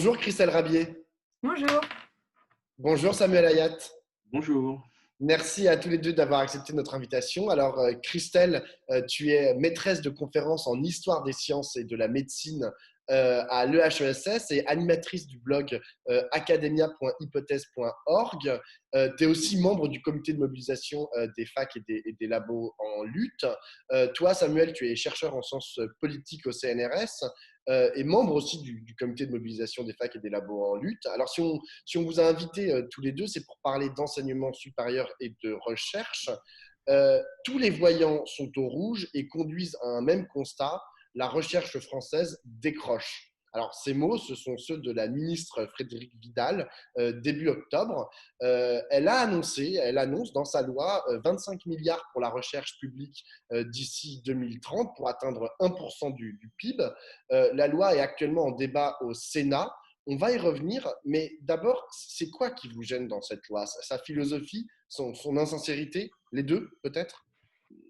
Bonjour Christelle Rabier. Bonjour. Bonjour Samuel Ayat. Bonjour. Merci à tous les deux d'avoir accepté notre invitation. Alors Christelle, tu es maîtresse de conférences en histoire des sciences et de la médecine à l'EHESS et animatrice du blog academia.hypothèse.org. Tu es aussi membre du comité de mobilisation des facs et des labos en lutte. Toi, Samuel, tu es chercheur en sciences politiques au CNRS et membre aussi du comité de mobilisation des facs et des labos en lutte. Alors, si on vous a invités tous les deux, c'est pour parler d'enseignement supérieur et de recherche. Tous les voyants sont au rouge et conduisent à un même constat: la recherche française décroche. Alors, ces mots, ce sont ceux de la ministre Frédérique Vidal, début octobre. Elle annonce dans sa loi 25 milliards pour la recherche publique d'ici 2030 pour atteindre 1% du PIB. La loi est actuellement en débat au Sénat. On va y revenir, mais d'abord, c'est quoi qui vous gêne dans cette loi? Sa philosophie, son insincérité, les deux peut-être?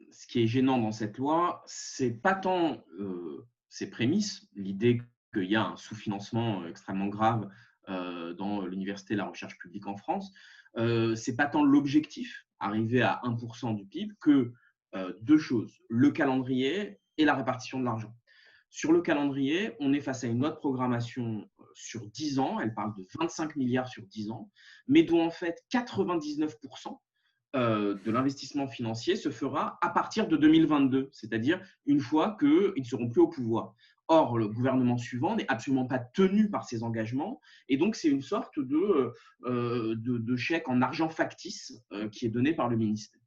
Ce qui est gênant dans cette loi, c'est pas tant ses prémices, l'idée qu'il y a un sous-financement extrêmement grave dans l'université et la recherche publique en France. C'est pas tant l'objectif, arriver à 1% du PIB, que deux choses: le calendrier et la répartition de l'argent. Sur le calendrier, on est face à une loi de programmation sur 10 ans, elle parle de 25 milliards sur 10 ans, mais dont en fait 99% de l'investissement financier se fera à partir de 2022, c'est-à-dire une fois qu'ils ne seront plus au pouvoir. Or, le gouvernement suivant n'est absolument pas tenu par ses engagements, et donc c'est une sorte de chèque en argent factice qui est donné par le ministère.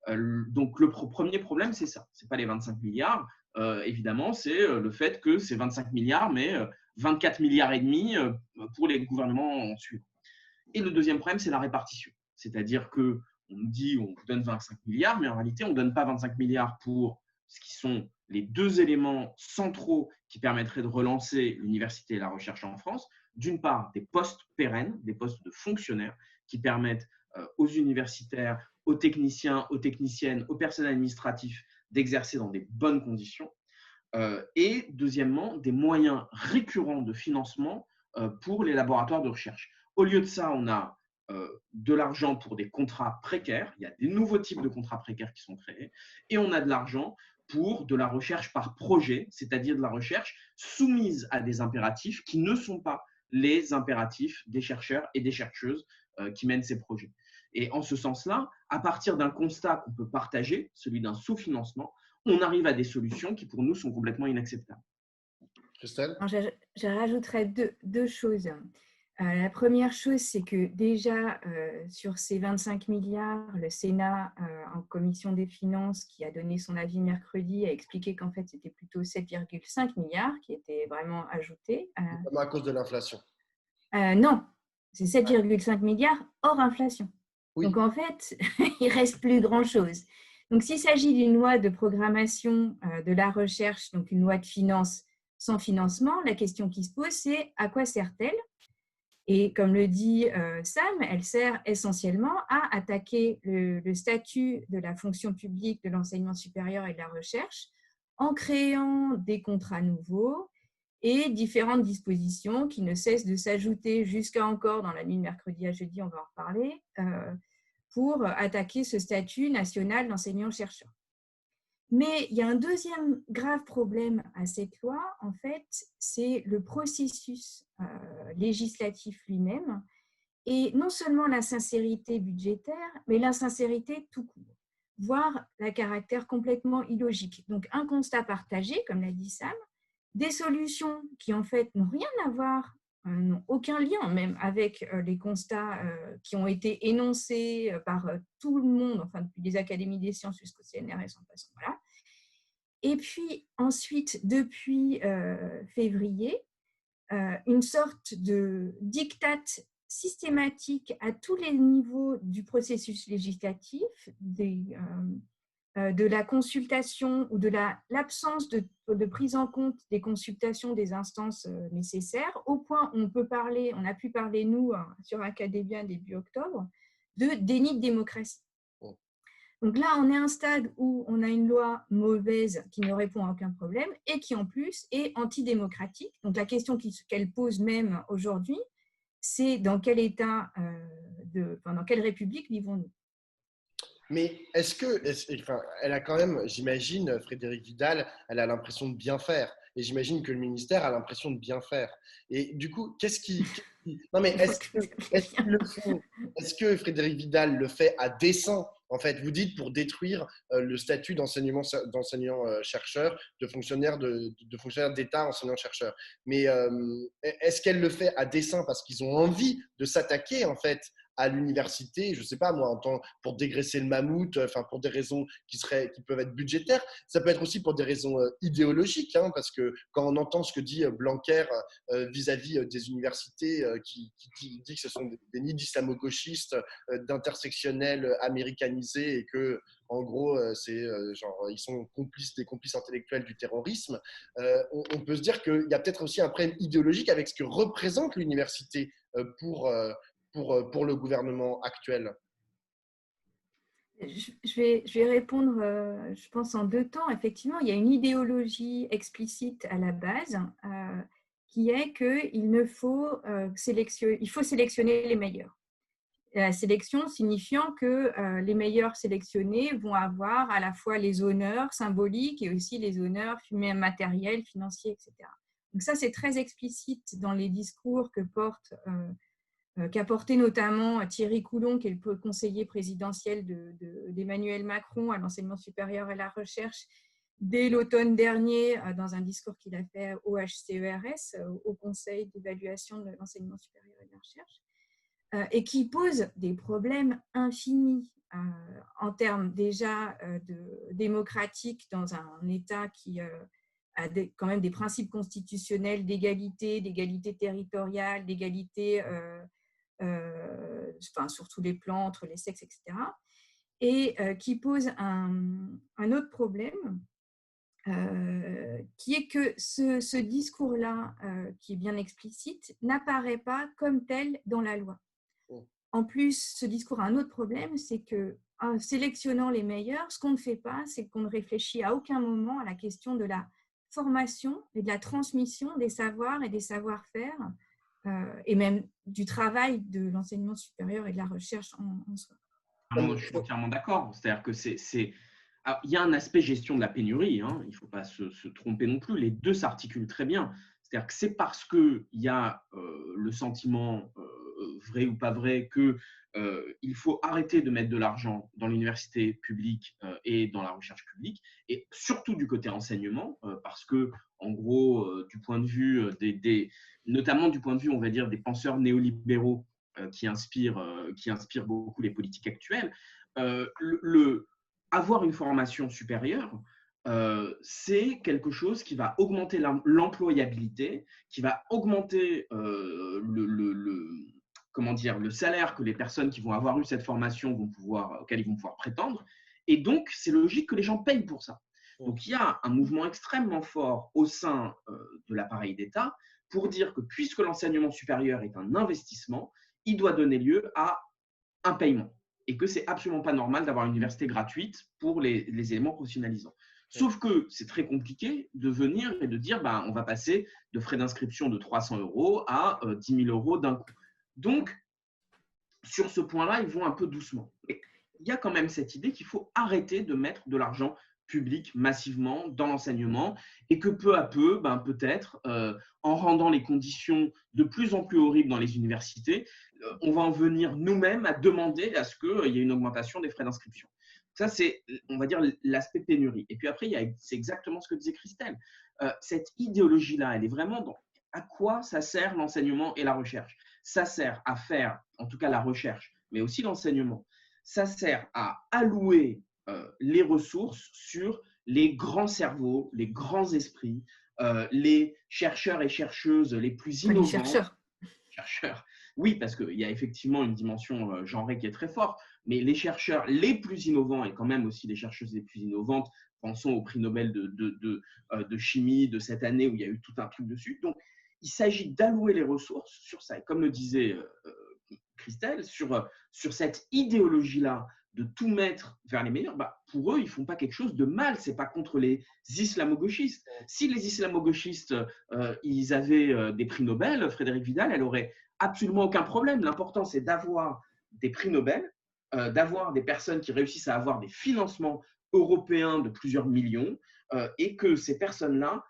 Donc, le premier problème, c'est ça. Ce n'est pas les 25 milliards. Évidemment, c'est le fait que c'est 25 milliards, mais 24 milliards et demi pour les gouvernements suivants. Et le deuxième problème, c'est la répartition. C'est-à-dire qu'on nous dit on vous donne 25 milliards, mais en réalité, on ne donne pas 25 milliards pour ce qui sont les deux éléments centraux qui permettraient de relancer l'université et la recherche en France. D'une part, des postes pérennes, des postes de fonctionnaires qui permettent aux universitaires, aux techniciens, aux techniciennes, au personnel administratif d'exercer dans des bonnes conditions. Et deuxièmement, des moyens récurrents de financement pour les laboratoires de recherche. Au lieu de ça, on a de l'argent pour des contrats précaires. Il y a des nouveaux types de contrats précaires qui sont créés. Et on a de l'argent pour de la recherche par projet, c'est-à-dire de la recherche soumise à des impératifs qui ne sont pas les impératifs des chercheurs et des chercheuses qui mènent ces projets. Et en ce sens-là, à partir d'un constat qu'on peut partager, celui d'un sous-financement, on arrive à des solutions qui, pour nous, sont complètement inacceptables. Christelle? Je rajouterais deux choses. La première chose, c'est que déjà, sur ces 25 milliards, le Sénat, en commission des finances, qui a donné son avis mercredi, a expliqué qu'en fait, c'était plutôt 7,5 milliards qui étaient vraiment ajoutés. Comme à cause de l'inflation. Non, c'est 7,5 milliards hors inflation. Oui. Donc, en fait, il ne reste plus grand-chose. Donc, s'il s'agit d'une loi de programmation de la recherche, donc une loi de finances sans financement, la question qui se pose, c'est à quoi sert-elle? Et comme le dit Sam, elle sert essentiellement à attaquer le statut de la fonction publique de l'enseignement supérieur et de la recherche en créant des contrats nouveaux et différentes dispositions qui ne cessent de s'ajouter jusqu'à encore dans la nuit de mercredi à jeudi, on va en reparler, pour attaquer ce statut national d'enseignant-chercheur. Mais il y a un deuxième grave problème à cette loi, en fait, c'est le processus législatif lui-même, et non seulement la sincérité budgétaire, mais la sincérité tout court, voire le caractère complètement illogique. Donc, un constat partagé, comme l'a dit Sam, des solutions qui, en fait, n'ont rien à voir, n'ont aucun lien même avec les constats qui ont été énoncés par tout le monde, enfin, depuis les académies des sciences jusqu'au CNRS en passant, voilà. Et puis ensuite, depuis février, une sorte de diktat systématique à tous les niveaux du processus législatif, de la consultation ou de l'absence de prise en compte des consultations des instances nécessaires, au point où on a pu parler, nous, sur Academia début octobre, de déni de démocratie. Donc là, on est à un stade où on a une loi mauvaise qui ne répond à aucun problème et qui en plus est antidémocratique. Donc la question qu'elle pose même aujourd'hui, c'est dans quel état, dans quelle république vivons-nous? Mais enfin, elle a quand même, j'imagine, Frédérique Vidal, elle a l'impression de bien faire. Et j'imagine que le ministère a l'impression de bien faire. Et du coup, non, mais est-ce que Frédérique Vidal le fait à dessein? En fait, vous dites pour détruire le statut d'enseignant-chercheur, de fonctionnaire d'État enseignant-chercheur. Mais est-ce qu'elle le fait à dessein parce qu'ils ont envie de s'attaquer en fait à l'université, je ne sais pas moi, pour dégraisser le mammouth, enfin pour des raisons qui peuvent être budgétaires. Ça peut être aussi pour des raisons idéologiques, hein, parce que quand on entend ce que dit Blanquer vis-à-vis des universités qui dit que ce sont des nids d'islamo-gauchistes, d'intersectionnels américanisés et que en gros, ils sont des complices intellectuels du terrorisme. On peut se dire qu'il y a peut-être aussi un problème idéologique avec ce que représente l'université pour le gouvernement actuel. Je vais répondre, je pense, en deux temps. Effectivement, il y a une idéologie explicite à la base qui est qu'il faut sélectionner les meilleurs. La sélection signifiant que les meilleurs sélectionnés vont avoir à la fois les honneurs symboliques et aussi les honneurs matériels, financiers, etc. Donc ça, c'est très explicite dans les discours qu'a porté notamment Thierry Coulhon, qui est le conseiller présidentiel d'Emmanuel Macron à l'enseignement supérieur et la recherche, dès l'automne dernier, dans un discours qu'il a fait au HCERS, au Conseil d'évaluation de l'enseignement supérieur et de la recherche, et qui pose des problèmes infinis en termes déjà démocratiques dans un État qui a quand même des principes constitutionnels d'égalité territoriale, d'égalité sur tous les plans, entre les sexes, etc. Et qui pose un autre problème, qui est que ce discours-là, qui est bien explicite, n'apparaît pas comme tel dans la loi. En plus, ce discours a un autre problème, c'est qu'en sélectionnant les meilleurs, ce qu'on ne fait pas, c'est qu'on ne réfléchit à aucun moment à la question de la formation et de la transmission des savoirs et des savoir-faire, et même du travail de l'enseignement supérieur et de la recherche en soi. Je suis entièrement d'accord. C'est-à-dire que il y a un aspect gestion de la pénurie, hein. Il ne faut pas se tromper non plus. Les deux s'articulent très bien. C'est-à-dire que c'est parce qu'il y a le sentiment, vrai ou pas vrai, qu'il faut arrêter de mettre de l'argent dans l'université publique et dans la recherche publique, et surtout du côté enseignement, parce que, en gros, du point de vue notamment du point de vue, on va dire, des penseurs néolibéraux qui inspirent beaucoup les politiques actuelles, avoir une formation supérieure, c'est quelque chose qui va augmenter l'employabilité, qui va augmenter le salaire que les personnes qui vont avoir eu cette formation auquel ils vont pouvoir prétendre. Et donc, c'est logique que les gens payent pour ça. Donc, il y a un mouvement extrêmement fort au sein de l'appareil d'État pour dire que puisque l'enseignement supérieur est un investissement, il doit donner lieu à un paiement. Et que c'est absolument pas normal d'avoir une université gratuite pour les éléments professionnalisants. Sauf que c'est très compliqué de venir et de dire on va passer de frais d'inscription de 300 € à 10 000 € d'un coup. Donc, sur ce point-là, ils vont un peu doucement. Mais il y a quand même cette idée qu'il faut arrêter de mettre de l'argent public massivement dans l'enseignement et que peu à peu, peut-être, en rendant les conditions de plus en plus horribles dans les universités, on va en venir nous-mêmes à demander à ce qu'il y ait une augmentation des frais d'inscription. Ça, c'est, on va dire, l'aspect pénurie. Et puis après, c'est exactement ce que disait Christelle. Cette idéologie-là, elle est vraiment dans à quoi ça sert l'enseignement et la recherche. Ça sert à faire, en tout cas la recherche, mais aussi l'enseignement. Ça sert à allouer les ressources sur les grands cerveaux, les grands esprits, les chercheurs et chercheuses les plus innovants. Les chercheurs. Oui, parce qu'il y a effectivement une dimension genrée qui est très forte, mais les chercheurs les plus innovants et quand même aussi les chercheuses les plus innovantes, pensons au prix Nobel de chimie de cette année où il y a eu tout un truc dessus. Donc, il s'agit d'allouer les ressources sur ça. Et comme le disait Christelle, sur cette idéologie-là de tout mettre vers les meilleurs, pour eux, ils ne font pas quelque chose de mal. Ce n'est pas contre les islamo-gauchistes. Si les islamo-gauchistes, ils avaient des prix Nobel, Frédérique Vidal, elle aurait absolument aucun problème. L'important, c'est d'avoir des prix Nobel, d'avoir des personnes qui réussissent à avoir des financements européens de plusieurs millions et que ces personnes-là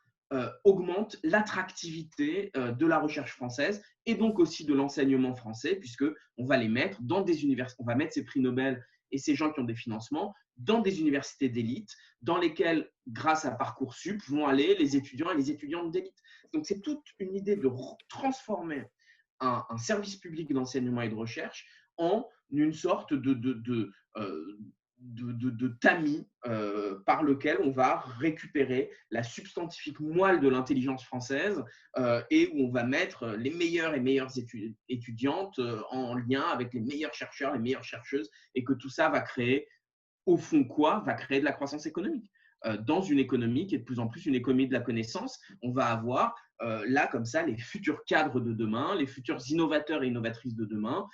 augmentent l'attractivité de la recherche française et donc aussi de l'enseignement français, puisqu'on va les mettre dans des universités, on va mettre ces prix Nobel et ces gens qui ont des financements dans des universités d'élite, dans lesquelles, grâce à Parcoursup, vont aller les étudiants et les étudiantes d'élite. Donc, c'est toute une idée de transformer un service public d'enseignement et de recherche en une sorte de tamis par lequel on va récupérer la substantifique moelle de l'intelligence française et où on va mettre les meilleurs et meilleures étudiantes en lien avec les meilleurs chercheurs, les meilleures chercheuses, et que tout ça va créer, au fond quoi, va créer de la croissance économique. Dans une économie qui est de plus en plus une économie de la connaissance, on va avoir là, comme ça, les futurs cadres de demain, les futurs innovateurs et innovatrices de demain,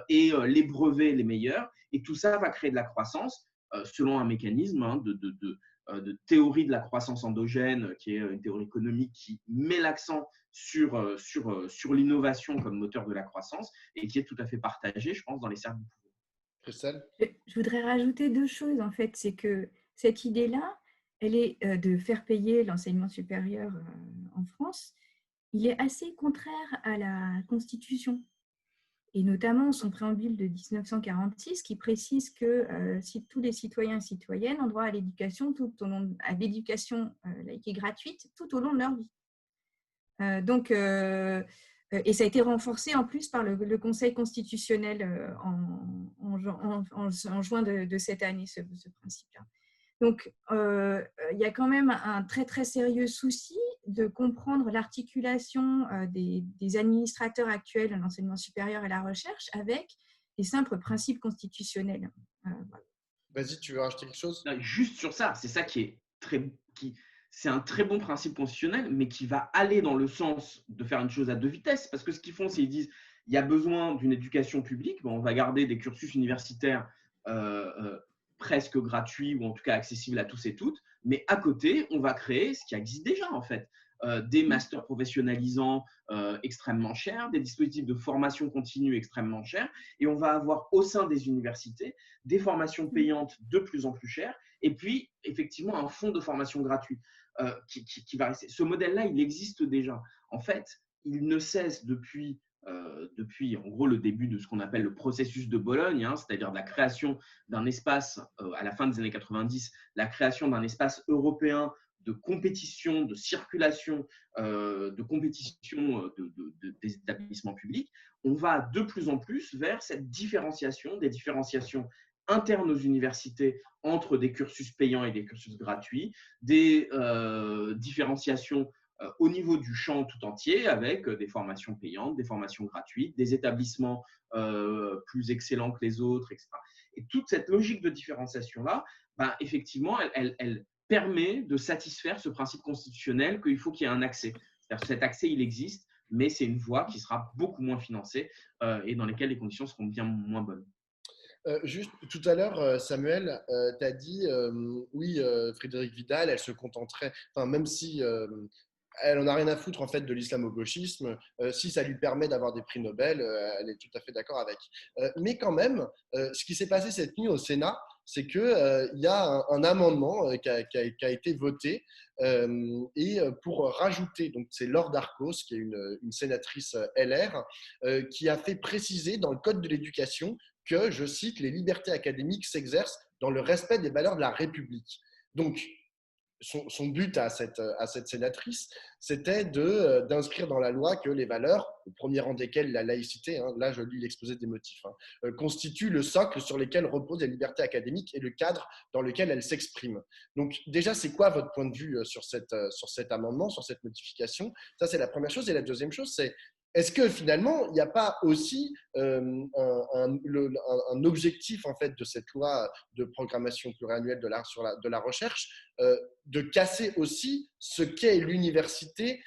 et les brevets les meilleurs. Et tout ça va créer de la croissance selon un mécanisme de théorie de la croissance endogène, qui est une théorie économique qui met l'accent sur l'innovation comme moteur de la croissance et qui est tout à fait partagée, je pense, dans les cercles du pouvoir. Christelle ? Je voudrais rajouter deux choses, en fait. C'est que cette idée-là, elle est de faire payer l'enseignement supérieur en France. Il est assez contraire à la Constitution, et notamment son préambule de 1946 qui précise que si tous les citoyens et citoyennes ont droit à l'éducation laïque et gratuite tout au long de leur vie. Et ça a été renforcé en plus par le Conseil constitutionnel en juin de cette année, ce principe-là. Donc, il y a quand même un très, très sérieux souci de comprendre l'articulation des administrateurs actuels de l'enseignement supérieur et la recherche avec les simples principes constitutionnels. Voilà. Vas-y, tu veux rajouter quelque chose ? Juste sur ça, c'est ça c'est un très bon principe constitutionnel, mais qui va aller dans le sens de faire une chose à deux vitesses. Parce que ce qu'ils font, c'est qu'ils disent il y a besoin d'une éducation publique, on va garder des cursus universitaires presque gratuits ou en tout cas accessibles à tous et toutes, mais à côté, on va créer ce qui existe déjà en fait. Des masters professionnalisants extrêmement chers, des dispositifs de formation continue extrêmement chers, et on va avoir au sein des universités des formations payantes de plus en plus chères, et puis effectivement un fonds de formation gratuit qui va rester. Ce modèle-là, il existe déjà. En fait, il ne cesse depuis en gros le début de ce qu'on appelle le processus de Bologne, c'est-à-dire la création d'un espace, à la fin des années 90, la création d'un espace européen de compétition, de circulation, de compétition des établissements publics. On va de plus en plus vers cette différenciation, des différenciations internes aux universités entre des cursus payants et des cursus gratuits, des différenciations au niveau du champ tout entier, avec des formations payantes, des formations gratuites, des établissements plus excellents que les autres, etc. Et toute cette logique de différenciation-là, effectivement, elle permet de satisfaire ce principe constitutionnel qu'il faut qu'il y ait un accès. C'est-à-dire que cet accès, il existe, mais c'est une voie qui sera beaucoup moins financée et dans laquelle les conditions seront bien moins bonnes. Juste tout à l'heure, Samuel, tu as dit oui, Frédérique Vidal, elle se contenterait, même si elle en a rien à foutre en fait de l'islamo-gauchisme, si ça lui permet d'avoir des prix Nobel, elle est tout à fait d'accord avec. Mais quand même, ce qui s'est passé cette nuit au Sénat, c'est qu'il y a un amendement qui a été voté et pour rajouter, donc c'est Laure Darcos, qui est une sénatrice LR, qui a fait préciser dans le Code de l'éducation que, je cite, les libertés académiques s'exercent dans le respect des valeurs de la République. Donc, son but à cette sénatrice, c'était d'inscrire dans la loi que les valeurs, au premier rang desquelles la laïcité, là je lis l'exposé des motifs, constituent le socle sur lequel reposent les libertés académiques et le cadre dans lequel elles s'expriment. Donc déjà, c'est quoi votre point de vue sur cet amendement, sur cette modification ? Ça, c'est la première chose. Et la deuxième chose, c'est est-ce que finalement, il n'y a pas aussi un objectif en fait, de cette loi de programmation pluriannuelle de la recherche de casser aussi ce qu'est l'université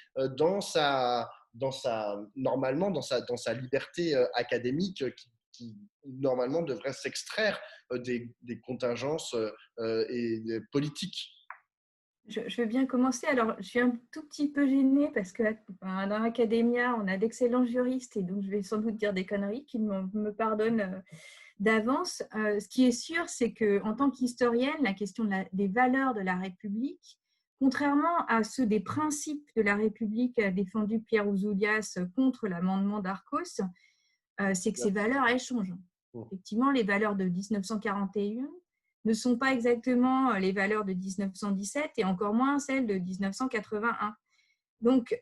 normalement dans sa liberté académique qui normalement devraient s'extraire des contingences politiques. Je veux bien commencer. Alors, je suis un tout petit peu gênée parce que dans l'Academia, on a d'excellents juristes et donc je vais sans doute dire des conneries qu'ils me pardonnent d'avance. Ce qui est sûr, c'est qu'en tant qu'historienne, la question des valeurs de la République, contrairement à ceux des principes de la République défendus Pierre Ouzoulias contre l'amendement d'Arcos, c'est que ces valeurs, elles changent. Effectivement, les valeurs de 1941 ne sont pas exactement les valeurs de 1917 et encore moins celles de 1981. Donc,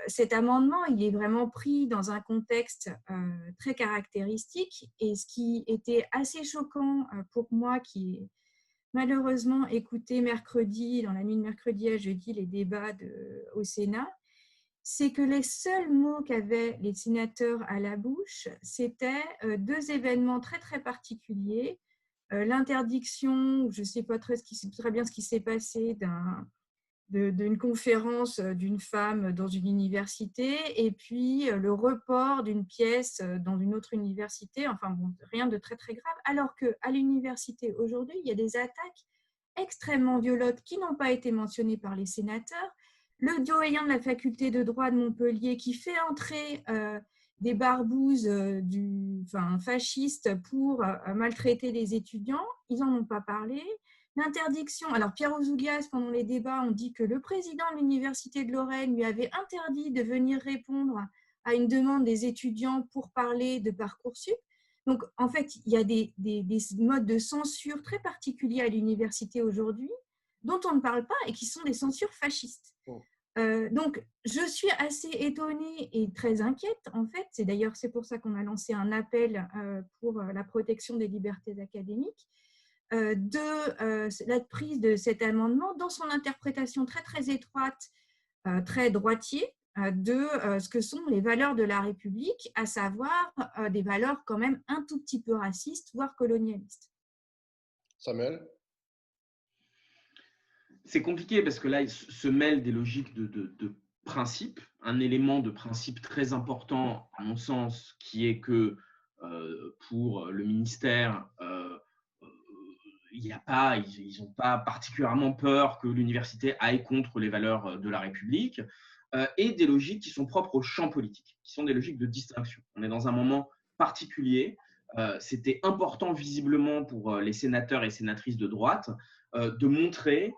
cet amendement, il est vraiment pris dans un contexte très caractéristique et ce qui était assez choquant pour moi, qui est malheureusement écouté mercredi, dans la nuit de mercredi à jeudi, les débats au Sénat, c'est que les seuls mots qu'avaient les sénateurs à la bouche, c'était deux événements très, très particuliers. L'interdiction, je ne sais pas très bien ce qui s'est passé, d'une conférence d'une femme dans une université et puis le report d'une pièce dans une autre université. Enfin bon, rien de très, très grave. Alors qu'à l'université aujourd'hui, il y a des attaques extrêmement violentes qui n'ont pas été mentionnées par les sénateurs. Le doyen de la faculté de droit de Montpellier qui fait entrer des barbouzes fascistes pour maltraiter les étudiants, ils n'en ont pas parlé. L'interdiction, alors Pierre Ouzoulias, pendant les débats, on dit que le président de l'Université de Lorraine lui avait interdit de venir répondre à une demande des étudiants pour parler de Parcoursup. Donc, en fait, il y a des modes de censure très particuliers à l'université aujourd'hui dont on ne parle pas et qui sont des censures fascistes. Donc, je suis assez étonnée et très inquiète, en fait. C'est pour ça qu'on a lancé un appel pour la protection des libertés académiques, de la prise de cet amendement dans son interprétation très, très étroite, très droitier, de ce que sont les valeurs de la République, à savoir des valeurs quand même un tout petit peu racistes, voire colonialistes. Samuel ? C'est compliqué parce que là, il se mêlent des logiques de principe. Un élément de principe très important, à mon sens, qui est que pour le ministère, ils n'ont pas particulièrement peur que l'université aille contre les valeurs de la République, et des logiques qui sont propres au champ politique, qui sont des logiques de distinction. On est dans un moment particulier. C'était important visiblement pour les sénateurs et sénatrices de droite de montrer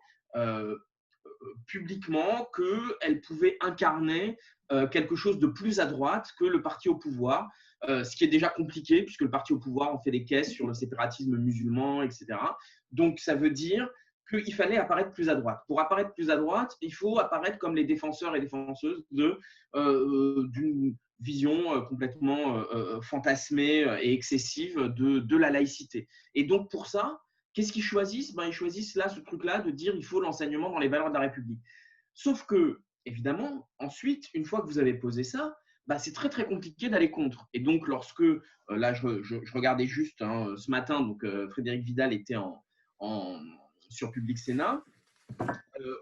publiquement qu'elle pouvait incarner quelque chose de plus à droite que le parti au pouvoir, ce qui est déjà compliqué puisque le parti au pouvoir en fait des caisses sur le séparatisme musulman, etc. Donc, ça veut dire qu'il fallait apparaître plus à droite. Pour apparaître plus à droite, il faut apparaître comme les défenseurs et défenseuses d'une vision complètement fantasmée et excessive de la laïcité. Et donc, pour ça, qu'est-ce qu'ils choisissent ? Ils choisissent là ce truc-là de dire il faut l'enseignement dans les valeurs de la République. Sauf que, évidemment, ensuite, une fois que vous avez posé ça, c'est très, très compliqué d'aller contre. Et donc, lorsque, là, je regardais juste ce matin, donc Frédérique Vidal était sur Public Sénat,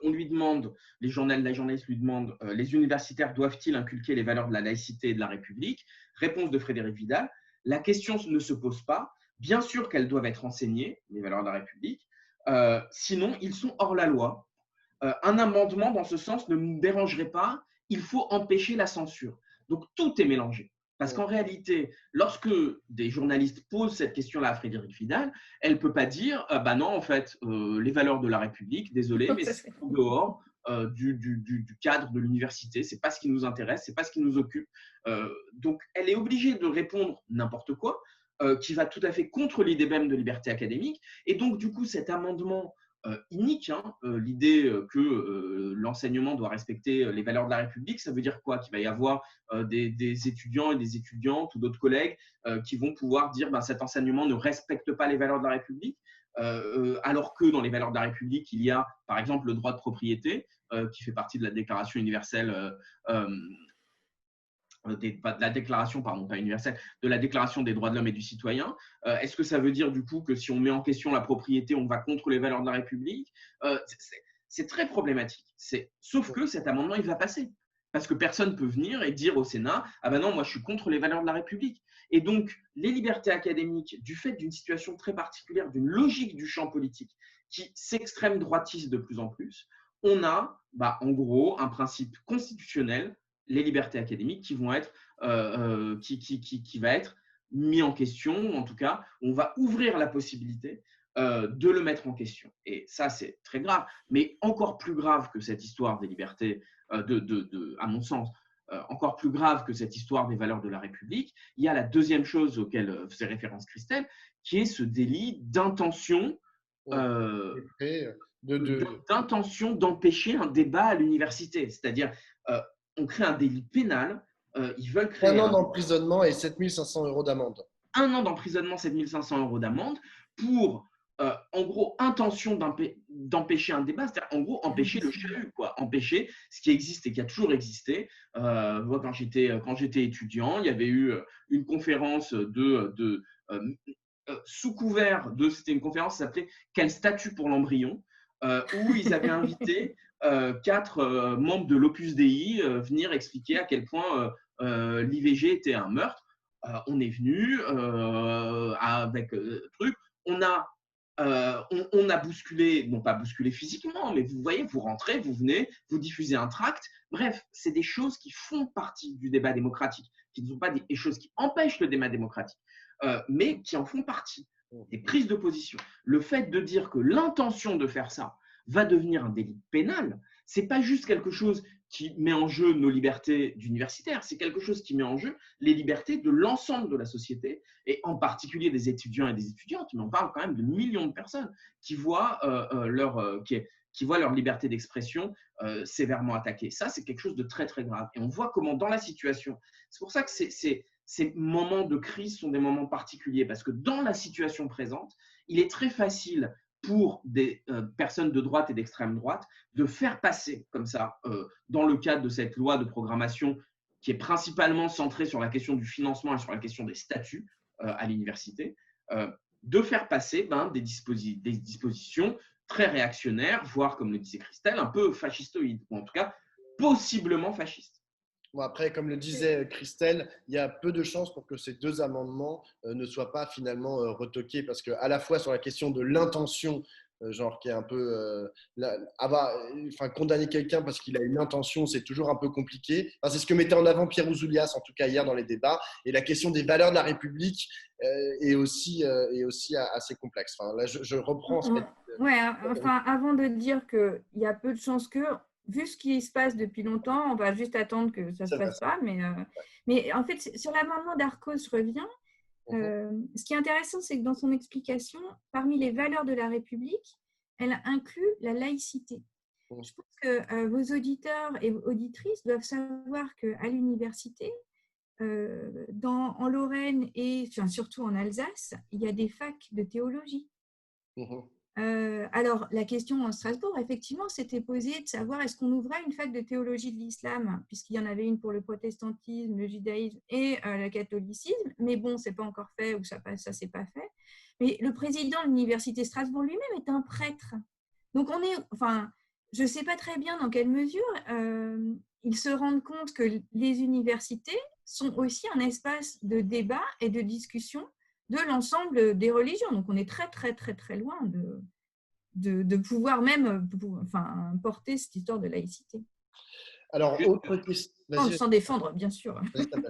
on lui demande, la journaliste lui demande, les universitaires doivent-ils inculquer les valeurs de la laïcité et de la République ? Réponse de Frédérique Vidal, la question ne se pose pas. Bien sûr qu'elles doivent être enseignées, les valeurs de la République, sinon ils sont hors la loi. Un amendement dans ce sens ne nous dérangerait pas, il faut empêcher la censure. Donc tout est mélangé. Parce qu'en réalité, lorsque des journalistes posent cette question-là à Frédérique Vidal, elle ne peut pas dire non, en fait, les valeurs de la République, désolé, mais c'est en dehors du cadre de l'université, ce n'est pas ce qui nous intéresse, ce n'est pas ce qui nous occupe. Donc elle est obligée de répondre n'importe quoi, qui va tout à fait contre l'idée même de liberté académique. Et donc, du coup, cet amendement inique, l'idée que l'enseignement doit respecter les valeurs de la République, ça veut dire quoi ? Qu'il va y avoir des étudiants et des étudiantes ou d'autres collègues qui vont pouvoir dire cet enseignement ne respecte pas les valeurs de la République, alors que dans les valeurs de la République, il y a, par exemple, le droit de propriété, qui fait partie de la Déclaration universelle de la déclaration, pardon, pas universelle, de la déclaration des droits de l'homme et du citoyen. Est-ce que ça veut dire du coup que si on met en question la propriété, on va contre les valeurs de la République ? C'est très problématique. Sauf que cet amendement, il va passer. Parce que personne ne peut venir et dire au Sénat « Ah ben non, moi je suis contre les valeurs de la République ». Et donc, les libertés académiques, du fait d'une situation très particulière, d'une logique du champ politique qui s'extrême droitise de plus en plus, on a en gros un principe constitutionnel, les libertés académiques, qui vont être, qui va être mis en question, ou en tout cas, on va ouvrir la possibilité de le mettre en question. Et ça, c'est très grave. Mais encore plus grave que cette histoire des libertés, à mon sens, encore plus grave que cette histoire des valeurs de la République, il y a la deuxième chose auquel faisait référence Christelle, qui est ce délit d'intention d'intention d'empêcher un débat à l'université. C'est-à-dire, on crée un délit pénal, ils veulent créer 1 an d'emprisonnement et 7 500 € d'amende. 1 an d'emprisonnement, 7 500 € d'amende pour, en gros, intention d'empêcher un débat, c'est-à-dire, en gros, empêcher le chahut, quoi. Empêcher ce qui existe et qui a toujours existé. Moi, quand j'étais étudiant, il y avait eu une conférence sous couvert c'était une conférence qui s'appelait « Quel statut pour l'embryon ?» où ils avaient invité 4 membres de l'Opus Dei venir expliquer à quel point l'IVG était un meurtre. On est venu avec truc. On a bousculé, non pas bousculé physiquement, mais vous voyez, vous rentrez, vous venez, vous diffusez un tract. Bref, c'est des choses qui font partie du débat démocratique, qui ne sont pas des choses qui empêchent le débat démocratique, mais qui en font partie. Des prises de position. Le fait de dire que l'intention de faire ça va devenir un délit pénal, ce n'est pas juste quelque chose qui met en jeu nos libertés d'universitaires, c'est quelque chose qui met en jeu les libertés de l'ensemble de la société, et en particulier des étudiants et des étudiantes, mais on parle quand même de millions de personnes qui voient leur liberté d'expression sévèrement attaquée. Ça, c'est quelque chose de très, très grave. Et on voit comment dans la situation, c'est pour ça que ces moments de crise sont des moments particuliers, parce que dans la situation présente, il est très facile pour des personnes de droite et d'extrême droite de faire passer comme ça, dans le cadre de cette loi de programmation qui est principalement centrée sur la question du financement et sur la question des statuts à l'université, de faire passer des dispositions très réactionnaires, voire, comme le disait Christelle, un peu fascistoïdes, ou en tout cas possiblement fascistes. Bon, après, comme le disait Christelle, il y a peu de chances pour que ces 2 amendements ne soient pas finalement retoqués, parce qu'à la fois sur la question de l'intention, genre qui est un peu condamner quelqu'un parce qu'il a une intention, c'est toujours un peu compliqué. Enfin, c'est ce que mettait en avant Pierre Ouzoulias, en tout cas hier dans les débats. Et la question des valeurs de la République est aussi assez complexe. Enfin, là, je reprends. Avant de dire qu'il y a peu de chances que, vu ce qui se passe depuis longtemps, on va juste attendre que ça ne se passe pas. Mais en fait, sur l'amendement d'Arcos, je reviens. Ce qui est intéressant, c'est que dans son explication, parmi les valeurs de la République, elle inclut la laïcité. Je pense que vos auditeurs et auditrices doivent savoir qu'à l'université, en Lorraine et surtout en Alsace, il y a des facs de théologie. Alors, la question en Strasbourg, effectivement, s'était posée de savoir est-ce qu'on ouvrait une fac de théologie de l'islam, puisqu'il y en avait une pour le protestantisme, le judaïsme et le catholicisme. Mais bon, ce n'est pas encore fait, ou ça s'est pas fait. Mais le président de l'université Strasbourg lui-même est un prêtre. Donc, je ne sais pas très bien dans quelle mesure ils se rendent compte que les universités sont aussi un espace de débat et de discussion de l'ensemble des religions. Donc, on est très, très, très, très loin de pouvoir même porter cette histoire de laïcité. Alors, autre question. Sans défendre, bien sûr.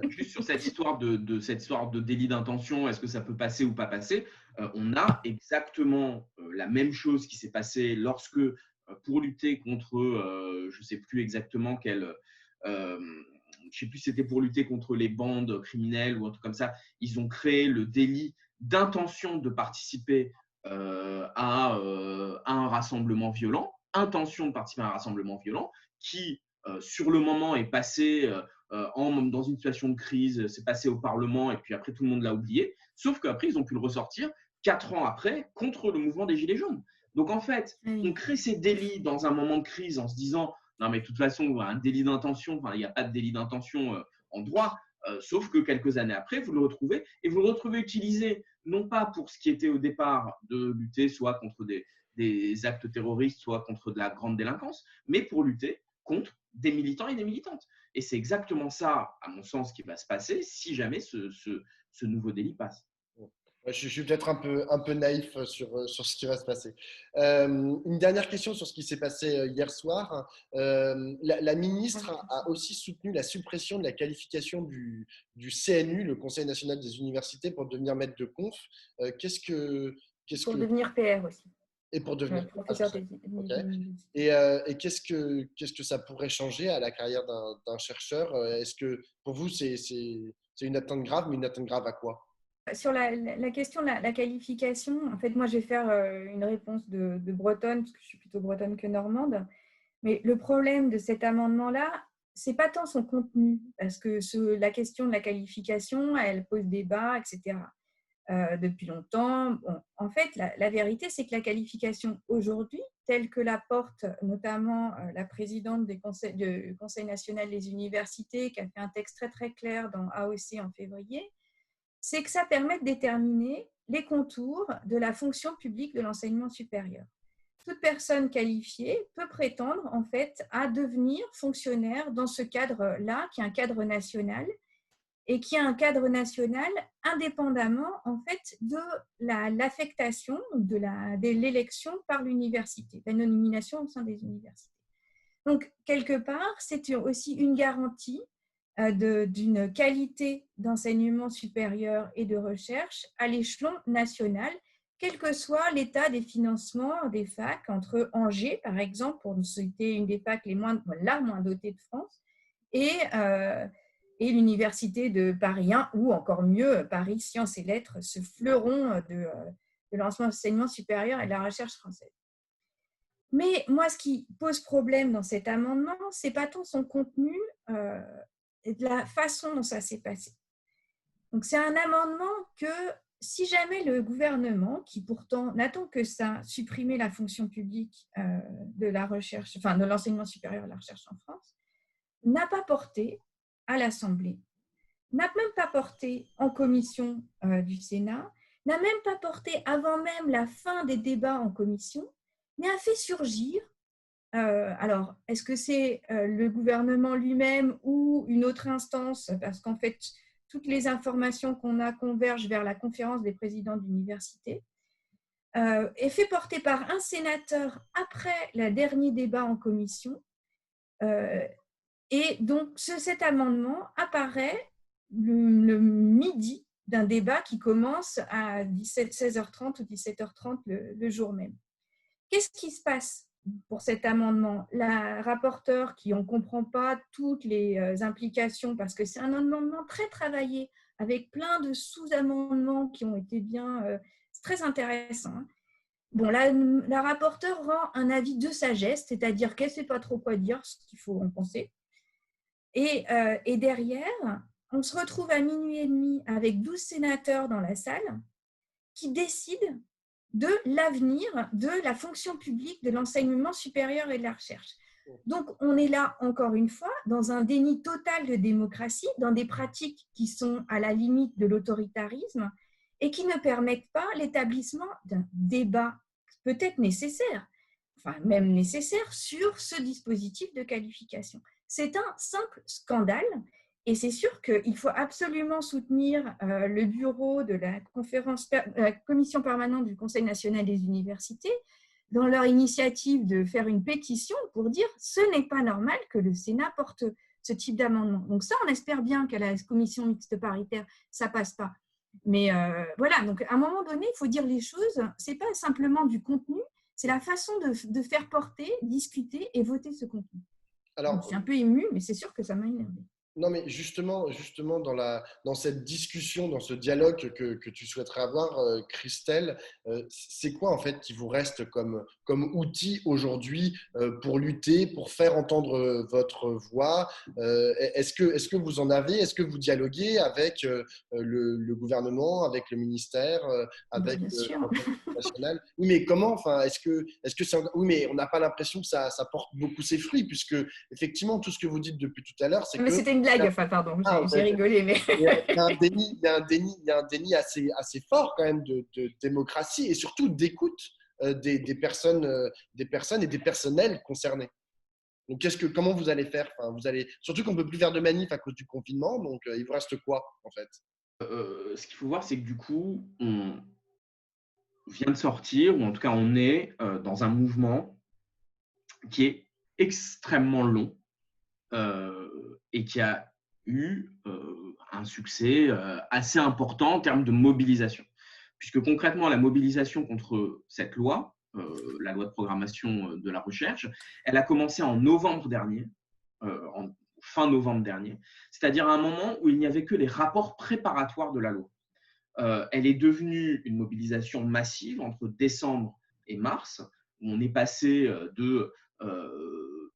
Juste sur cette histoire de délit d'intention, est-ce que ça peut passer ou pas passer, on a exactement la même chose qui s'est passée lorsque, pour lutter contre, je ne sais plus exactement quel… je ne sais plus si c'était pour lutter contre les bandes criminelles ou un truc comme ça, ils ont créé le délit d'intention de participer à un rassemblement violent, intention de participer à un rassemblement violent, qui, sur le moment, est passé dans une situation de crise, c'est passé au Parlement et puis après tout le monde l'a oublié, sauf qu'après ils ont pu le ressortir 4 ans après contre le mouvement des Gilets jaunes. Donc en fait, on crée ces délits dans un moment de crise en se disant non, mais de toute façon, un délit d'intention, il n'y a pas de délit d'intention en droit, sauf que quelques années après, vous le retrouvez et vous le retrouvez utilisé, non pas pour ce qui était au départ de lutter soit contre des actes terroristes, soit contre de la grande délinquance, mais pour lutter contre des militants et des militantes. Et c'est exactement ça, à mon sens, qui va se passer si jamais ce nouveau délit passe. Ouais, je suis peut-être un peu naïf sur ce qui va se passer. Une dernière question sur ce qui s'est passé hier soir. La ministre a aussi soutenu la suppression de la qualification du CNU, le Conseil national des universités, pour devenir maître de conf. Qu'est-ce Pour que, devenir PR aussi, et pour devenir professeur ok. d'université. Et qu'est-ce que ça pourrait changer à la carrière d'un chercheur? Est-ce que pour vous, c'est une atteinte grave, mais une atteinte grave à quoi? Sur la question de la qualification, en fait, moi, je vais faire une réponse de bretonne, parce que je suis plutôt bretonne que normande. Mais le problème de cet amendement-là, c'est pas tant son contenu, parce que la question de la qualification, elle pose débat, etc. Depuis longtemps. Bon, en fait, la vérité, c'est que la qualification aujourd'hui, telle que la porte notamment la présidente du Conseil national des universités, qui a fait un texte très très clair dans AOC en février, c'est que ça permet de déterminer les contours de la fonction publique de l'enseignement supérieur. Toute personne qualifiée peut prétendre en fait à devenir fonctionnaire dans ce cadre-là, qui est un cadre national, et qui est un cadre national indépendamment en fait de l'affectation, de l'élection par l'université, la nomination au sein des universités. Donc, quelque part, c'est aussi une garantie d'une qualité d'enseignement supérieur et de recherche à l'échelon national, quel que soit l'état des financements des facs, entre Angers, par exemple, pour citer une des facs la moins dotée de France, et l'Université de Paris 1, ou encore mieux, Paris Sciences et Lettres, ce fleuron de l'enseignement supérieur et de la recherche française. Mais moi, ce qui pose problème dans cet amendement, ce n'est pas tant son contenu et de la façon dont ça s'est passé. Donc, c'est un amendement que, si jamais le gouvernement, qui pourtant n'attend que ça, supprimer la fonction publique de la recherche, enfin de l'enseignement supérieur et de la recherche en France, n'a pas porté à l'Assemblée, n'a même pas porté en commission du Sénat, n'a même pas porté avant même la fin des débats en commission, mais a fait surgir, alors est-ce que c'est le gouvernement lui-même ou une autre instance, parce qu'en fait toutes les informations qu'on a convergent vers la conférence des présidents d'université, est fait porter par un sénateur après le dernier débat en commission. Et donc, cet amendement apparaît le midi d'un débat qui commence à 16h30 ou 17h30 le jour même. Qu'est-ce qui se passe pour cet amendement? La rapporteure, qui on ne comprend pas toutes les implications, parce que c'est un amendement très travaillé, avec plein de sous-amendements qui ont été c'est très intéressant. Bon, la rapporteure rend un avis de sagesse, c'est-à-dire qu'elle ne sait pas trop quoi dire, ce qu'il faut en penser. Et derrière, on se retrouve à minuit et demi avec 12 sénateurs dans la salle qui décident de l'avenir de la fonction publique de l'enseignement supérieur et de la recherche. Donc, on est là, encore une fois, dans un déni total de démocratie, dans des pratiques qui sont à la limite de l'autoritarisme et qui ne permettent pas l'établissement d'un débat peut-être nécessaire, enfin même nécessaire, sur ce dispositif de qualification. C'est un simple scandale. Et c'est sûr qu'il faut absolument soutenir le bureau de la commission permanente du Conseil national des universités dans leur initiative de faire une pétition pour dire « ce n'est pas normal que le Sénat porte ce type d'amendement ». Donc ça, on espère bien qu'à la commission mixte paritaire, ça ne passe pas. Mais voilà, donc à un moment donné, il faut dire les choses. Ce n'est pas simplement du contenu, c'est la façon de faire porter, discuter et voter ce contenu. Alors, je suis un peu émue, mais c'est sûr que ça m'a énervée. Non, mais justement dans cette discussion, dans ce dialogue que tu souhaiterais avoir, Christelle, c'est quoi en fait qui vous reste comme outil aujourd'hui pour lutter, pour faire entendre votre voix? Est-ce que vous en avez? Est-ce que vous dialoguez avec le gouvernement, avec le ministère, avec l'Assemblée nationale? Oui, mais comment? Enfin, est-ce que oui, mais on n'a pas l'impression que ça porte beaucoup ses fruits, puisque effectivement tout ce que vous dites depuis tout à l'heure, c'est que c'était une blague, enfin, pardon, j'ai rigolé. Mais... il y a un déni assez fort quand même de démocratie et surtout d'écoute des personnes et des personnels concernés. Donc, comment vous allez faire? Enfin, surtout qu'on ne peut plus faire de manif à cause du confinement, donc il vous reste quoi en fait? Ce qu'il faut voir, c'est que du coup, on vient de sortir, ou en tout cas, on est dans un mouvement qui est extrêmement long et qui a eu un succès assez important en termes de mobilisation. Puisque concrètement, la mobilisation contre cette loi, la loi de programmation de la recherche, elle a commencé en novembre dernier, fin novembre dernier, c'est-à-dire à un moment où il n'y avait que les rapports préparatoires de la loi. Elle est devenue une mobilisation massive entre décembre et mars, où on est passé de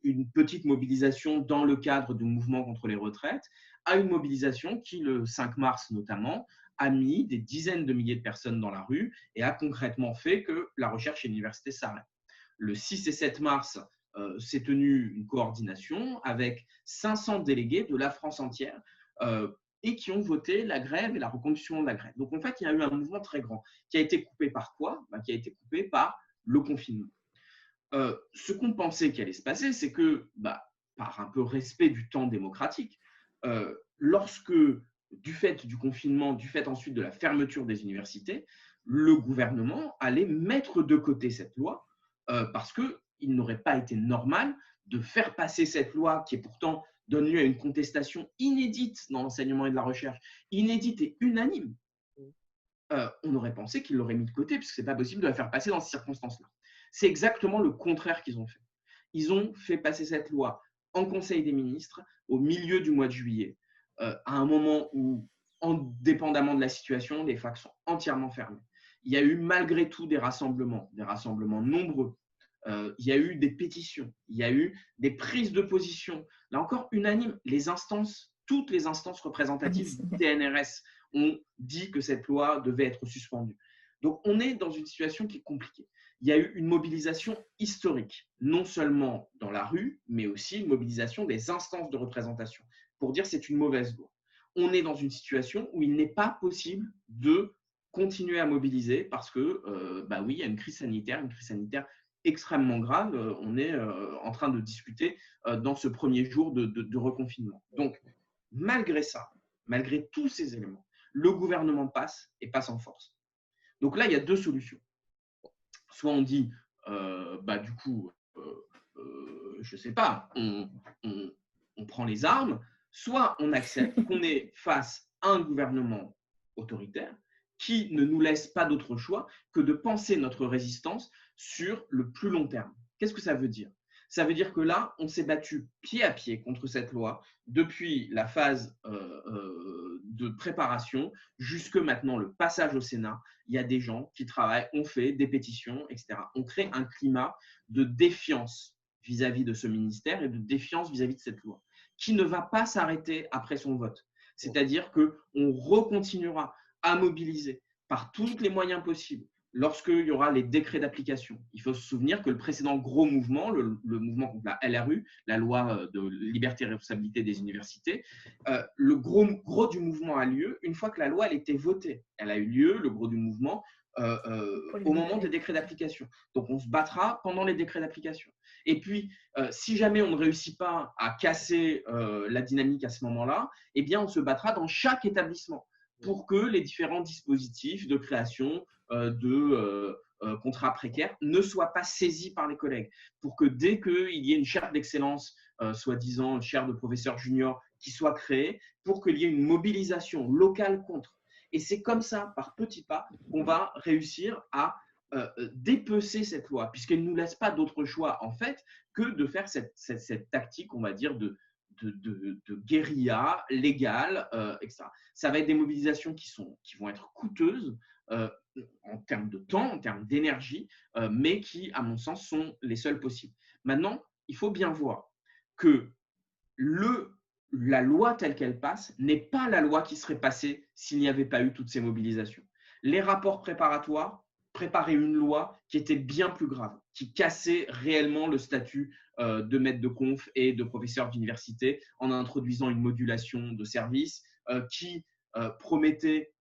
une petite mobilisation dans le cadre du mouvement contre les retraites à une mobilisation qui, le 5 mars notamment, a mis des dizaines de milliers de personnes dans la rue et a concrètement fait que la recherche et l'université s'arrêtent. Le 6 et 7 mars, s'est tenue une coordination avec 500 délégués de la France entière et qui ont voté la grève et la reconduction de la grève. Donc en fait, il y a eu un mouvement très grand qui a été coupé par quoi? Qui a été coupé par le confinement. Ce qu'on pensait qu'il allait se passer, c'est que, par un peu respect du temps démocratique, lorsque, du fait du confinement, du fait ensuite de la fermeture des universités, le gouvernement allait mettre de côté cette loi parce qu'il n'aurait pas été normal de faire passer cette loi qui est pourtant donne lieu à une contestation inédite dans l'enseignement et de la recherche, inédite et unanime. On aurait pensé qu'il l'aurait mis de côté puisque ce n'est pas possible de la faire passer dans ces circonstances-là. C'est exactement le contraire qu'ils ont fait. Ils ont fait passer cette loi en Conseil des ministres au milieu du mois de juillet, à un moment où, indépendamment de la situation, les facs sont entièrement fermées. Il y a eu malgré tout des rassemblements nombreux. Il y a eu des pétitions, il y a eu des prises de position. Là encore, unanime, toutes les instances représentatives du CNRS ont dit que cette loi devait être suspendue. Donc, on est dans une situation qui est compliquée. Il y a eu une mobilisation historique, non seulement dans la rue, mais aussi une mobilisation des instances de représentation pour dire que c'est une mauvaise loi. On est dans une situation où il n'est pas possible de continuer à mobiliser parce que, oui, il y a une crise sanitaire extrêmement grave. On est en train de discuter dans ce premier jour de reconfinement. Donc, malgré ça, malgré tous ces éléments, le gouvernement passe et passe en force. Donc là, il y a deux solutions. Soit on dit, je ne sais pas, on prend les armes, soit on accepte qu'on est face à un gouvernement autoritaire qui ne nous laisse pas d'autre choix que de penser notre résistance sur le plus long terme. Qu'est-ce que ça veut dire? Ça veut dire que là, on s'est battu pied à pied contre cette loi depuis la phase de préparation jusque maintenant le passage au Sénat. Il y a des gens qui travaillent, on fait des pétitions, etc. On crée un climat de défiance vis-à-vis de ce ministère et de défiance vis-à-vis de cette loi qui ne va pas s'arrêter après son vote. C'est-à-dire qu'on recontinuera à mobiliser par tous les moyens possibles lorsqu'il y aura les décrets d'application. Il faut se souvenir que le précédent gros mouvement, le mouvement contre la LRU, la loi de liberté et responsabilité des universités, le gros du mouvement a lieu une fois que la loi a été votée. Elle a eu lieu, le gros du mouvement, au moment des décrets d'application. Donc, on se battra pendant les décrets d'application. Et puis, si jamais on ne réussit pas à casser la dynamique à ce moment-là, eh bien, on se battra dans chaque établissement pour que les différents dispositifs de création de contrats précaires ne soient pas saisis par les collègues. Pour que dès qu'il y ait une chaire d'excellence, soi-disant une chaire de professeur junior, qui soit créée, pour qu'il y ait une mobilisation locale contre. Et c'est comme ça, par petits pas, qu'on va réussir à dépecer cette loi, puisqu'elle ne nous laisse pas d'autre choix, en fait, que de faire cette tactique, on va dire, de guérilla légale, etc. Ça va être des mobilisations qui vont être coûteuses en termes de temps, en termes d'énergie, mais qui, à mon sens, sont les seules possibles. Maintenant, il faut bien voir que la loi telle qu'elle passe n'est pas la loi qui serait passée s'il n'y avait pas eu toutes ces mobilisations. Les rapports préparatoires préparaient une loi qui était bien plus grave, qui cassait réellement le statut de maître de conf et de professeur d'université en introduisant une modulation de service qui promettait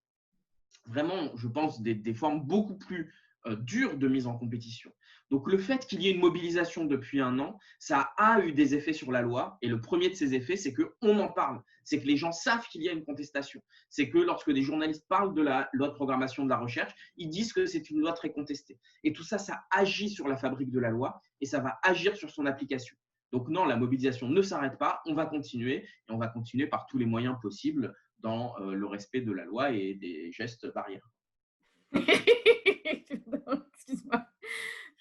vraiment, je pense, des formes beaucoup plus dures de mise en compétition. Donc, le fait qu'il y ait une mobilisation depuis un an, ça a eu des effets sur la loi. Et le premier de ces effets, c'est qu'on en parle. C'est que les gens savent qu'il y a une contestation. C'est que lorsque des journalistes parlent de la loi de programmation de la recherche, ils disent que c'est une loi très contestée. Et tout ça, ça agit sur la fabrique de la loi et ça va agir sur son application. Donc non, la mobilisation ne s'arrête pas. On va continuer et on va continuer par tous les moyens possibles dans le respect de la loi et des gestes barrières. Excuse-moi.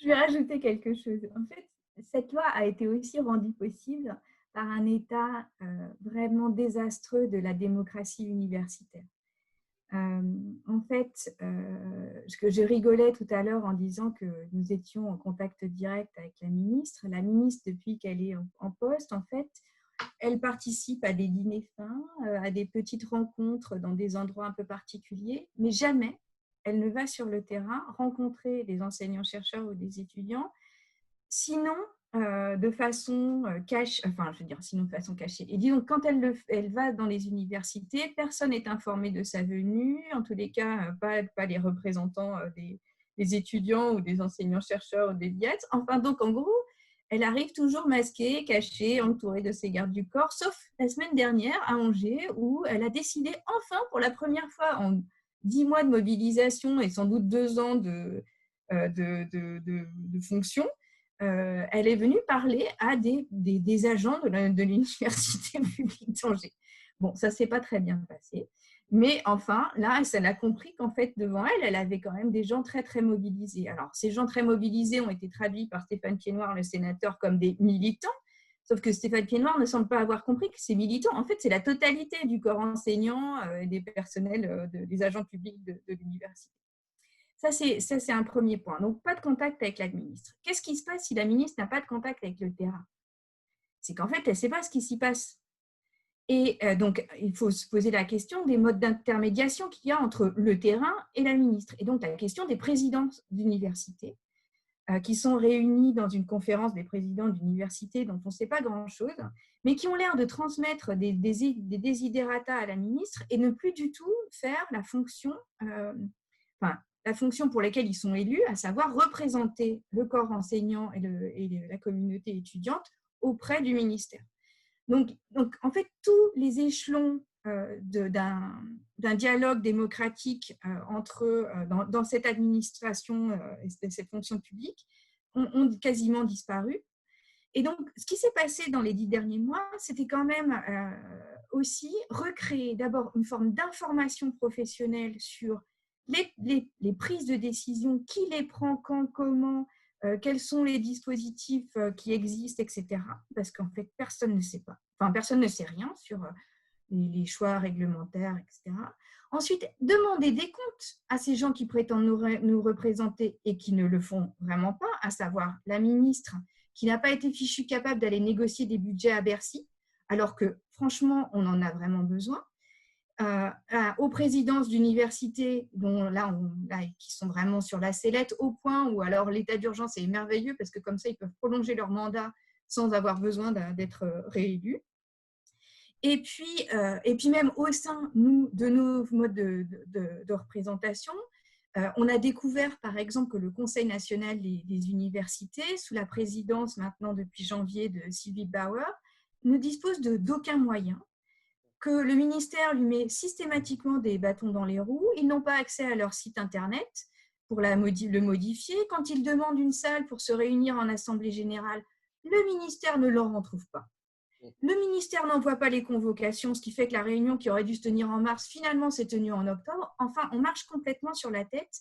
Je vais rajouter quelque chose. En fait, cette loi a été aussi rendue possible par un état vraiment désastreux de la démocratie universitaire. En fait, ce que je rigolais tout à l'heure en disant que nous étions en contact direct avec la ministre. La ministre, depuis qu'elle est en poste, en fait, elle participe à des dîners fins, à des petites rencontres dans des endroits un peu particuliers, mais jamais elle ne va sur le terrain rencontrer des enseignants-chercheurs ou des étudiants, sinon de façon cachée, enfin, je veux dire, sinon de façon cachée. Et disons, quand elle va dans les universités, personne n'est informé de sa venue, en tous les cas, pas les représentants des étudiants ou des enseignants-chercheurs ou des diètes. Enfin, donc, en gros, elle arrive toujours masquée, cachée, entourée de ses gardes du corps, sauf la semaine dernière à Angers, où elle a décidé enfin, pour la première fois en 10 mois de mobilisation et sans doute 2 ans de fonction, elle est venue parler à des agents de l'université publique d'Angers. Bon, ça ne s'est pas très bien passé. Mais enfin, là, elle a compris qu'en fait, devant elle, elle avait quand même des gens très, très mobilisés. Alors, ces gens très mobilisés ont été traduits par Stéphane Piednoir, le sénateur, comme des militants. Sauf que Stéphane Piednoir ne semble pas avoir compris que ces militants, en fait, c'est la totalité du corps enseignant et des personnels, des agents publics de l'université. Ça, c'est un premier point. Donc, pas de contact avec la ministre. Qu'est-ce qui se passe si la ministre n'a pas de contact avec le terrain? C'est qu'en fait, elle ne sait pas ce qui s'y passe. Et donc, il faut se poser la question des modes d'intermédiation qu'il y a entre le terrain et la ministre. Et donc, la question des présidents d'université qui sont réunis dans une conférence des présidents d'université dont on ne sait pas grand-chose, mais qui ont l'air de transmettre des desiderata à la ministre et ne plus du tout faire la fonction, la fonction pour laquelle ils sont élus, à savoir représenter le corps enseignant et la communauté étudiante auprès du ministère. Donc, en fait, tous les échelons d'un dialogue démocratique dans cette administration et cette fonction publique ont quasiment disparu. Et donc, ce qui s'est passé dans les 10 derniers mois, c'était quand même aussi recréer d'abord une forme d'information professionnelle sur les prises de décision, qui les prend, quand, comment, quels sont les dispositifs qui existent, etc. Parce qu'en fait, personne ne sait pas. Enfin, personne ne sait rien sur les choix réglementaires, etc. Ensuite, demander des comptes à ces gens qui prétendent nous représenter et qui ne le font vraiment pas, à savoir la ministre qui n'a pas été fichue capable d'aller négocier des budgets à Bercy, alors que franchement, on en a vraiment besoin. Aux présidences d'universités qui sont vraiment sur la sellette au point où alors l'état d'urgence est merveilleux parce que comme ça, ils peuvent prolonger leur mandat sans avoir besoin d'être réélus. Et puis même au sein de nos modes de représentation, on a découvert par exemple que le Conseil national des universités, sous la présidence maintenant depuis janvier de Sylvie Bauer, ne dispose d'aucun moyen, que le ministère lui met systématiquement des bâtons dans les roues. Ils n'ont pas accès à leur site internet pour le modifier. Quand ils demandent une salle pour se réunir en assemblée générale, le ministère ne leur en trouve pas. Le ministère n'envoie pas les convocations, ce qui fait que la réunion qui aurait dû se tenir en mars, finalement, s'est tenue en octobre. Enfin, on marche complètement sur la tête.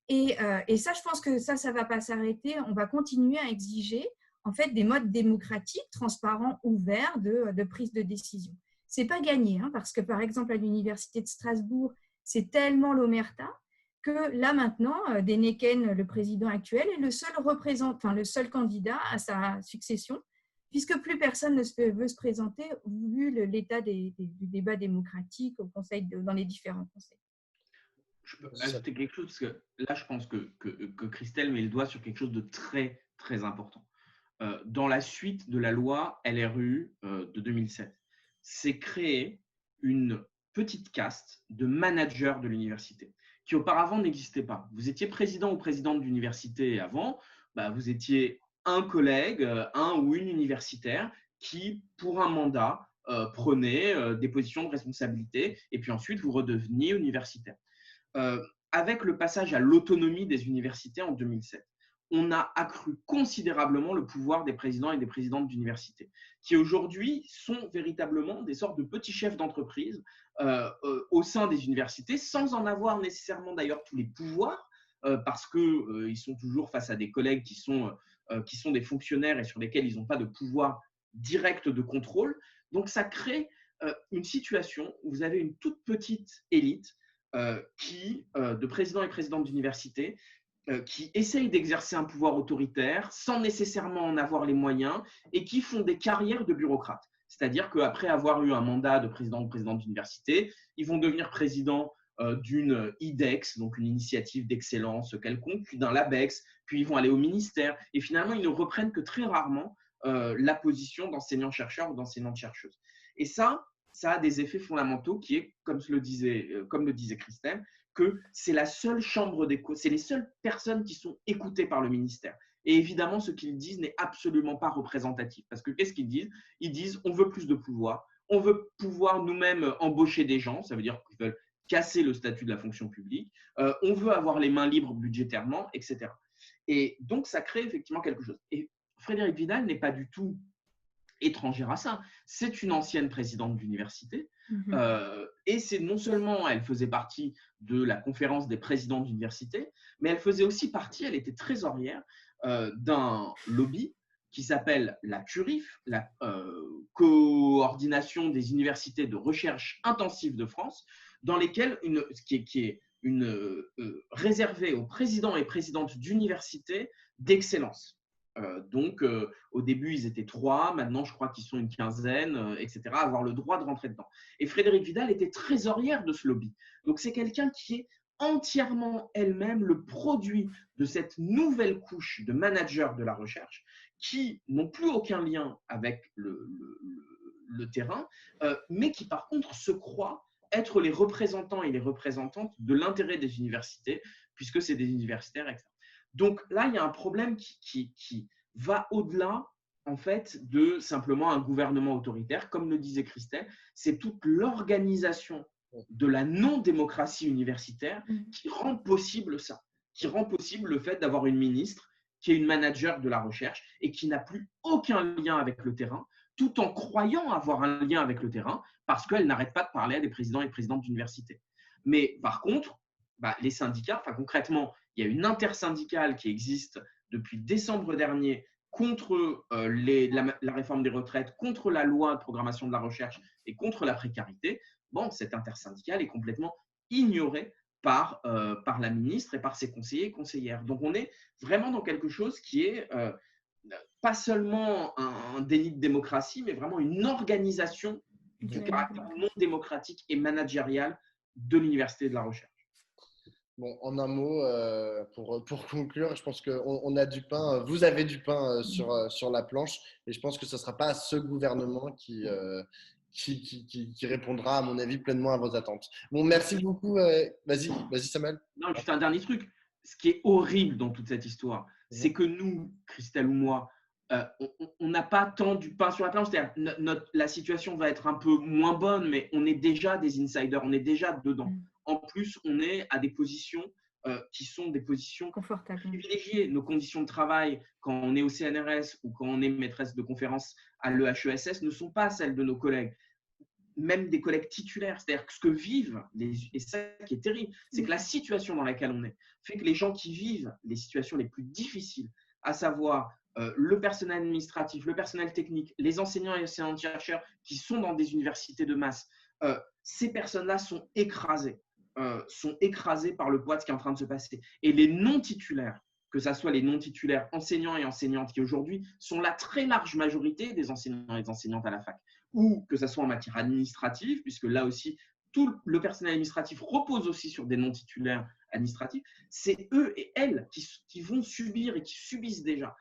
Et ça, je pense que ça ne va pas s'arrêter. On va continuer à exiger en fait, des modes démocratiques, transparents, ouverts de prise de décision. Ce n'est pas gagné, parce que, par exemple, à l'Université de Strasbourg, c'est tellement l'omerta que là, maintenant, Denneken, le président actuel, est le seul candidat à sa succession, puisque plus personne ne veut se présenter vu l'état du débat démocratique dans les différents conseils. Je peux ajouter quelque chose, parce que là, je pense que Christelle met le doigt sur quelque chose de très, très important. Dans la suite de la loi LRU de 2007, c'est créer une petite caste de managers de l'université qui auparavant n'existait pas. Vous étiez président ou présidente d'université avant, vous étiez un collègue, un ou une universitaire qui, pour un mandat, prenait des positions de responsabilité et puis ensuite vous redeveniez universitaire. Avec le passage à l'autonomie des universités en 2007, on a accru considérablement le pouvoir des présidents et des présidentes d'université, qui aujourd'hui sont véritablement des sortes de petits chefs d'entreprise au sein des universités, sans en avoir nécessairement d'ailleurs tous les pouvoirs, parce qu'ils sont toujours face à des collègues qui sont des fonctionnaires et sur lesquels ils n'ont pas de pouvoir direct de contrôle. Donc ça crée une situation où vous avez une toute petite élite de présidents et présidentes d'université qui essayent d'exercer un pouvoir autoritaire sans nécessairement en avoir les moyens et qui font des carrières de bureaucrates. C'est-à-dire qu'après avoir eu un mandat de président ou présidente d'université, ils vont devenir président d'une IDEX, donc une initiative d'excellence quelconque, puis d'un LABEX, puis ils vont aller au ministère. Et finalement, ils ne reprennent que très rarement la position d'enseignant-chercheur ou d'enseignante-chercheuse. Et ça a des effets fondamentaux qui est, comme le disait Christelle, que c'est la seule chambre d'écoute, c'est les seules personnes qui sont écoutées par le ministère. Et évidemment, ce qu'ils disent n'est absolument pas représentatif. Parce que qu'est-ce qu'ils disent? Ils disent on veut plus de pouvoir, on veut pouvoir nous-mêmes embaucher des gens, ça veut dire qu'ils veulent casser le statut de la fonction publique, on veut avoir les mains libres budgétairement, etc. Et donc, ça crée effectivement quelque chose. Et Frédérique Vidal n'est pas du tout étrangère à ça. C'est une ancienne présidente d'université et c'est non seulement elle faisait partie de la conférence des présidents d'université, mais elle faisait aussi partie, elle était trésorière d'un lobby qui s'appelle la CURIF, la Coordination des universités de recherche intensive de France, dans lesquelles qui est réservée aux présidents et présidentes d'universités d'excellence. Donc, au début, ils étaient 3, maintenant, je crois qu'ils sont une quinzaine, etc., à avoir le droit de rentrer dedans. Et Frédérique Vidal était trésorière de ce lobby. Donc, c'est quelqu'un qui est entièrement elle-même le produit de cette nouvelle couche de managers de la recherche qui n'ont plus aucun lien avec le terrain, mais qui, par contre, se croient être les représentants et les représentantes de l'intérêt des universités, puisque c'est des universitaires, etc. Donc là, il y a un problème qui va au-delà en fait, de simplement un gouvernement autoritaire. Comme le disait Christelle, c'est toute l'organisation de la non-démocratie universitaire qui rend possible ça, qui rend possible le fait d'avoir une ministre qui est une manager de la recherche et qui n'a plus aucun lien avec le terrain, tout en croyant avoir un lien avec le terrain parce qu'elle n'arrête pas de parler à des présidents et présidentes d'université. Mais par contre, les syndicats, concrètement, il y a une intersyndicale qui existe depuis décembre dernier contre la réforme des retraites, contre la loi de programmation de la recherche et contre la précarité. Bon, cette intersyndicale est complètement ignorée par la ministre et par ses conseillers et conseillères. Donc, on est vraiment dans quelque chose qui est pas seulement un déni de démocratie, mais vraiment une organisation du caractère non démocratique et managérial de l'université et de la recherche. Bon, en un mot, pour conclure, je pense qu'on a du pain, vous avez du pain sur la planche, et je pense que ce ne sera pas ce gouvernement qui répondra, à mon avis, pleinement à vos attentes. Bon, merci beaucoup. Vas-y, Samuel. Non, juste un dernier truc. Ce qui est horrible dans toute cette histoire, c'est que nous, Christelle ou moi, on n'a pas tant du pain sur la planche. C'est-à-dire, la situation va être un peu moins bonne, mais on est déjà des insiders, on est déjà dedans. En plus, on est à des positions qui sont des positions privilégiées. Nos conditions de travail, quand on est au CNRS ou quand on est maîtresse de conférence à l'EHESS, ne sont pas celles de nos collègues, même des collègues titulaires. C'est-à-dire que ce que vivent, et ça qui est terrible, c'est que la situation dans laquelle on est fait que les gens qui vivent les situations les plus difficiles, à savoir le personnel administratif, le personnel technique, les enseignants et enseignants-chercheurs qui sont dans des universités de masse, ces personnes-là sont écrasées par le poids de ce qui est en train de se passer. Et les non-titulaires, que ce soit les non-titulaires enseignants et enseignantes qui aujourd'hui sont la très large majorité des enseignants et des enseignantes à la fac, ou que ce soit en matière administrative, puisque là aussi, tout le personnel administratif repose aussi sur des non-titulaires administratifs, c'est eux et elles qui vont subir et qui subissent déjà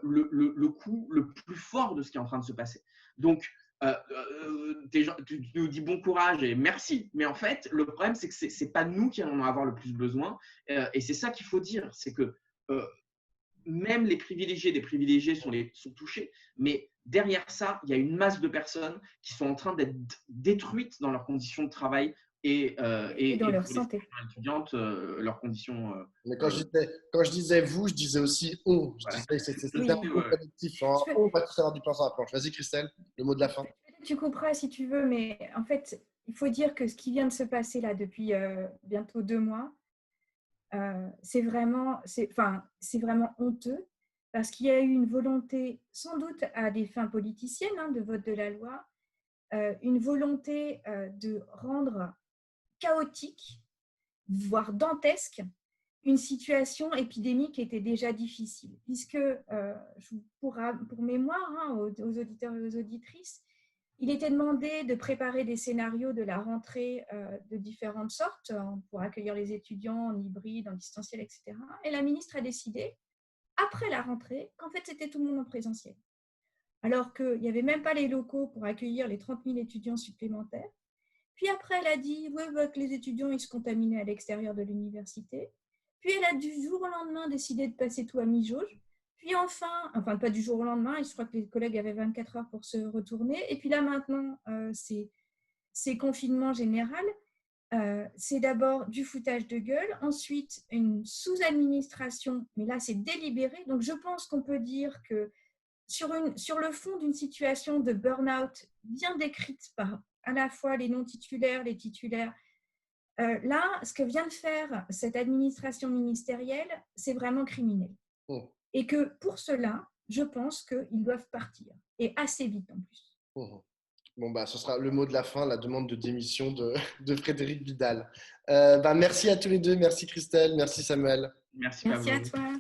le coup le plus fort de ce qui est en train de se passer. Donc, tu nous dis bon courage et merci, mais en fait, le problème, c'est que ce n'est pas nous qui en avons le plus besoin. Et c'est ça qu'il faut dire, c'est que même les privilégiés des privilégiés sont touchés, mais derrière ça, il y a une masse de personnes qui sont en train d'être détruites dans leurs conditions de travail et dans leur pour les santé. étudiantes, leurs conditions. Mais quand je disais vous, je disais aussi on. Je Voilà. disais c'était Oui. un peu collectif. Hein. On va tous avoir du pain sur la planche. Vas-y, Christelle, le mot de la fin. Tu couperas si tu veux, mais en fait, il faut dire que ce qui vient de se passer là depuis bientôt 2 mois, c'est vraiment honteux parce qu'il y a eu une volonté, sans doute à des fins politiciennes, hein, de vote de la loi, une volonté de rendre chaotique, voire dantesque, une situation épidémique qui était déjà difficile. Puisque, pour mémoire, hein, aux auditeurs et aux auditrices, il était demandé de préparer des scénarios de la rentrée de différentes sortes pour accueillir les étudiants en hybride, en distanciel, etc. Et la ministre a décidé, après la rentrée, qu'en fait, c'était tout le monde en présentiel. Alors qu'il n'y avait même pas les locaux pour accueillir les 30 000 étudiants supplémentaires. Puis après, elle a dit que les étudiants ils se contaminaient à l'extérieur de l'université. Puis elle a du jour au lendemain décidé de passer tout à mi-jauge. Puis enfin pas du jour au lendemain, je crois que les collègues avaient 24 heures pour se retourner. Et puis là maintenant, c'est confinement général. C'est d'abord du foutage de gueule, ensuite une sous-administration, mais là c'est délibéré. Donc je pense qu'on peut dire que sur le fond d'une situation de burn-out bien décrite par à la fois les non-titulaires, les titulaires, là, ce que vient de faire cette administration ministérielle, c'est vraiment criminel. Oh. Et que pour cela, je pense qu'ils doivent partir, et assez vite en plus. Oh. Bon, ce sera le mot de la fin, la demande de démission de Frédérique Vidal. Merci à tous les deux, merci Christelle, merci Samuel. Merci à toi.